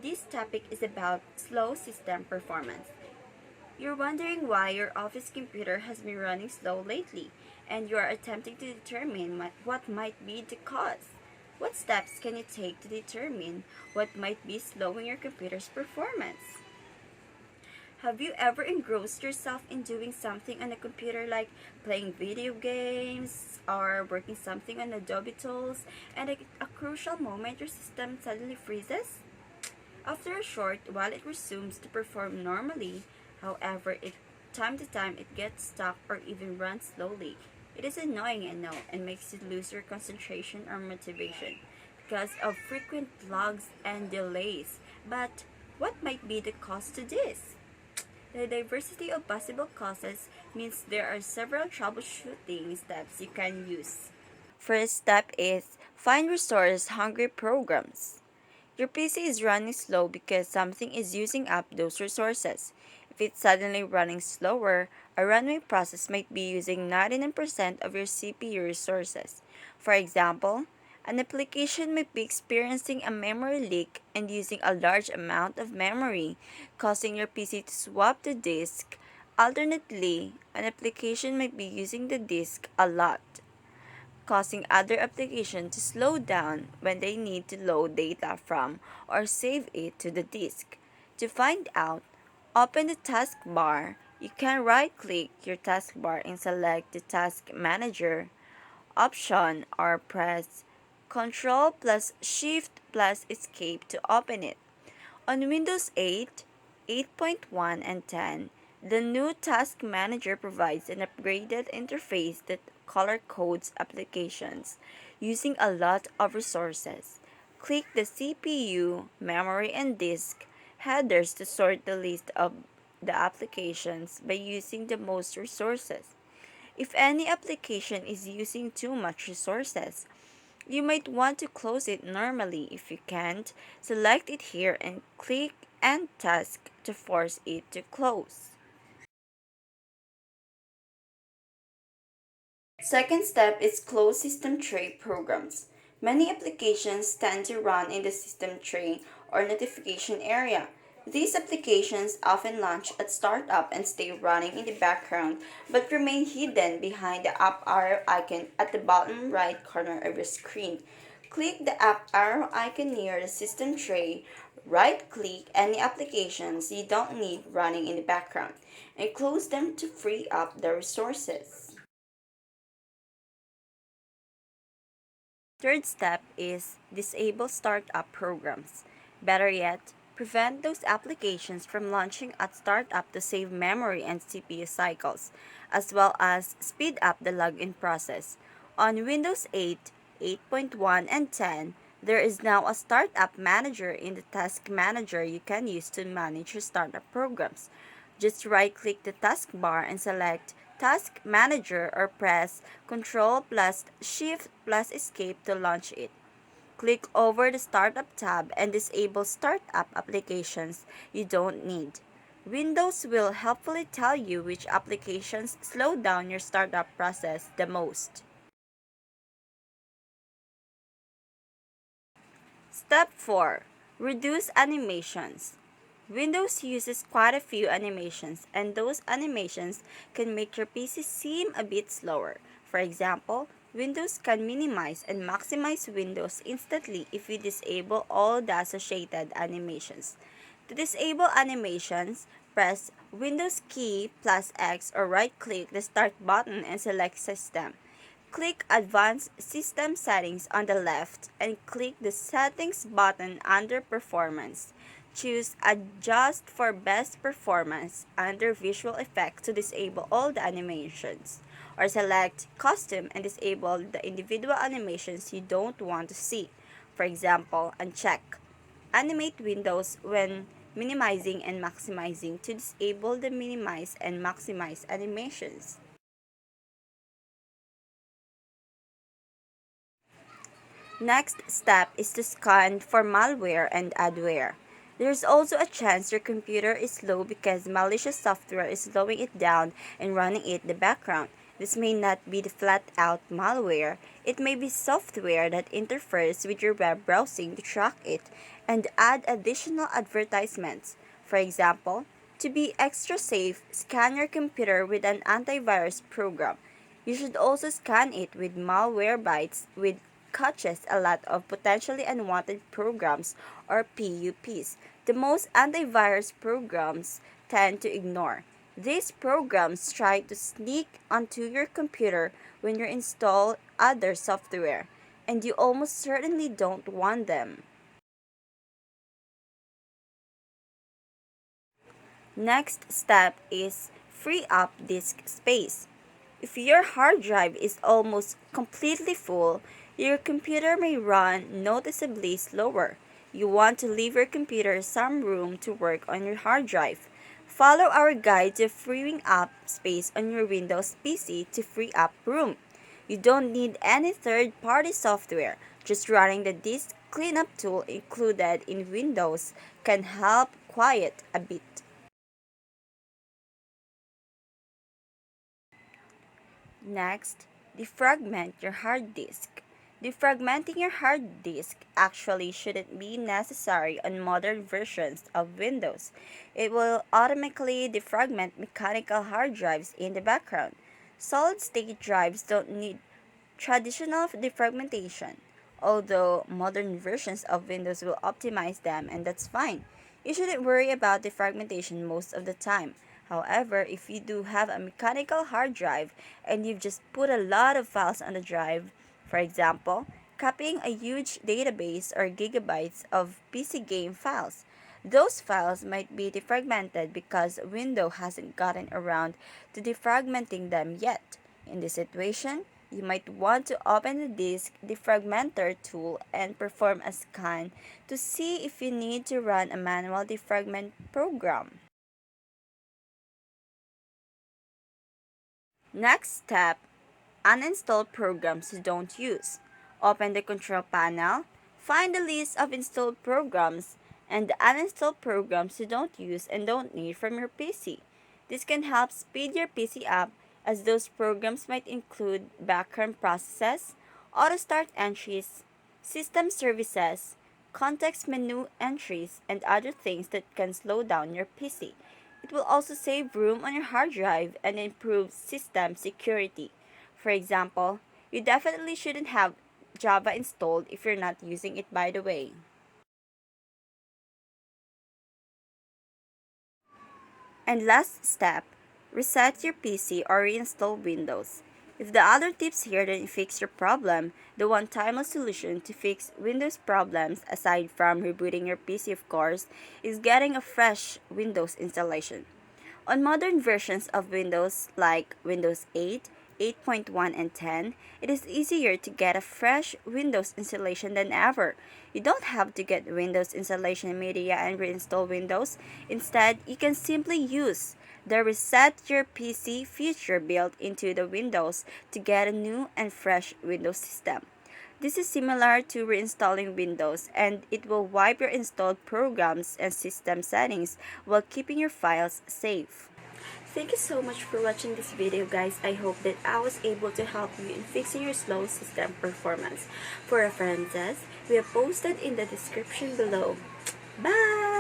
This topic is about slow system performance. You're wondering why your office computer has been running slow lately, and you are attempting to determine what might be the cause. What steps can you take to determine what might be slowing your computer's performance? Have you ever engrossed yourself in doing something on a computer like playing video games or working something on Adobe tools, and at a crucial moment your system suddenly freezes? After a short while it resumes to perform normally, however, time to time it gets stuck or even runs slowly. It is annoying, I know, and makes you lose your concentration or motivation because of frequent logs and delays. But what might be the cause to this? The diversity of possible causes means there are several troubleshooting steps you can use. First step is find resource-hungry programs. Your PC is running slow because something is using up those resources. If it's suddenly running slower, a runaway process might be using 99% of your CPU resources. For example, an application might be experiencing a memory leak and using a large amount of memory, causing your PC to swap the disk. Alternately, an application might be using the disk a lot, causing other applications to slow down when they need to load data from or save it to the disk. To find out, open the taskbar. You can right-click your taskbar and select the Task Manager option or press Ctrl plus Shift plus Escape to open it. On Windows 8, 8.1, and 10, the new Task Manager provides an upgraded interface that color codes applications using a lot of resources. Click the CPU, memory, and disk headers to sort the list of the applications by using the most resources. If any application is using too much resources, you might want to close it normally. If you can't, select it here and click End Task to force it to close. Second step is close system tray programs. Many applications tend to run in the system tray or notification area. These applications often launch at startup and stay running in the background but remain hidden behind the up arrow icon at the bottom right corner of your screen. Click the up arrow icon near the system tray, right-click any applications you don't need running in the background, and close them to free up the resources. Third step is disable startup programs. Better yet, prevent those applications from launching at startup to save memory and CPU cycles, as well as speed up the login process. On Windows 8, 8.1, and 10, there is now a startup manager in the task manager you can use to manage your startup programs. Just right-click the taskbar and select Task Manager or press Ctrl plus Shift plus Escape to launch it. Click over the Startup tab and disable startup applications you don't need. Windows will helpfully tell you which applications slow down your startup process the most. Step 4. Reduce animations. Windows uses quite a few animations, and those animations can make your PC seem a bit slower. For example, Windows can minimize and maximize windows instantly if you disable all the associated animations. To disable animations, press Windows key plus X or right-click the Start button and select System. Click Advanced System Settings on the left and click the Settings button under Performance. Choose Adjust for Best Performance under Visual Effects to disable all the animations, or select Custom and disable the individual animations you don't want to see. For example, uncheck Animate windows when minimizing and maximizing to disable the minimize and maximize animations. Next step is to scan for malware and adware. There's also a chance your computer is slow because malicious software is slowing it down and running it in the background. This may not be the flat-out malware. It may be software that interferes with your web browsing to track it and add additional advertisements. For example, to be extra safe, scan your computer with an antivirus program. You should also scan it with Malwarebytes, which catches a lot of potentially unwanted programs or PUPs. The most antivirus programs tend to ignore. These programs try to sneak onto your computer when you install other software, and you almost certainly don't want them. Next step is free up disk space. If your hard drive is almost completely full, your computer may run noticeably slower. You want to leave your computer some room to work on your hard drive. Follow our guide to freeing up space on your Windows PC to free up room. You don't need any third-party software. Just running the disk cleanup tool included in Windows can help quiet a bit. Next, defragment your hard disk. Defragmenting your hard disk actually shouldn't be necessary on modern versions of Windows. It will automatically defragment mechanical hard drives in the background. Solid-state drives don't need traditional defragmentation, although modern versions of Windows will optimize them, and that's fine. You shouldn't worry about defragmentation most of the time. However, if you do have a mechanical hard drive and you've just put a lot of files on the drive, for example, copying a huge database or gigabytes of PC game files, those files might be defragmented because Windows hasn't gotten around to defragmenting them yet. In this situation, you might want to open the disk defragmenter tool and perform a scan to see if you need to run a manual defragment program. Next step, uninstall programs you don't use. Open the control panel, find the list of installed programs, and uninstall programs you don't use and don't need from your PC. This can help speed your PC up as those programs might include background processes, auto start entries, system services, context menu entries, and other things that can slow down your PC. It will also save room on your hard drive and improve system security. For example, you definitely shouldn't have Java installed if you're not using it, by the way. And last step, reset your PC or reinstall Windows. If the other tips here didn't fix your problem, the one timeless solution to fix Windows problems, aside from rebooting your PC of course, is getting a fresh Windows installation. On modern versions of Windows like Windows 8, 8.1, and 10, it is easier to get a fresh Windows installation than ever. You don't have to get Windows installation media and reinstall Windows. Instead, you can simply use the Reset Your PC feature built into the Windows to get a new and fresh Windows system. This is similar to reinstalling Windows, and it will wipe your installed programs and system settings while keeping your files safe. Thank you so much for watching this video, guys. I hope that I was able to help you in fixing your slow system performance. For references, we have posted in the description below. Bye!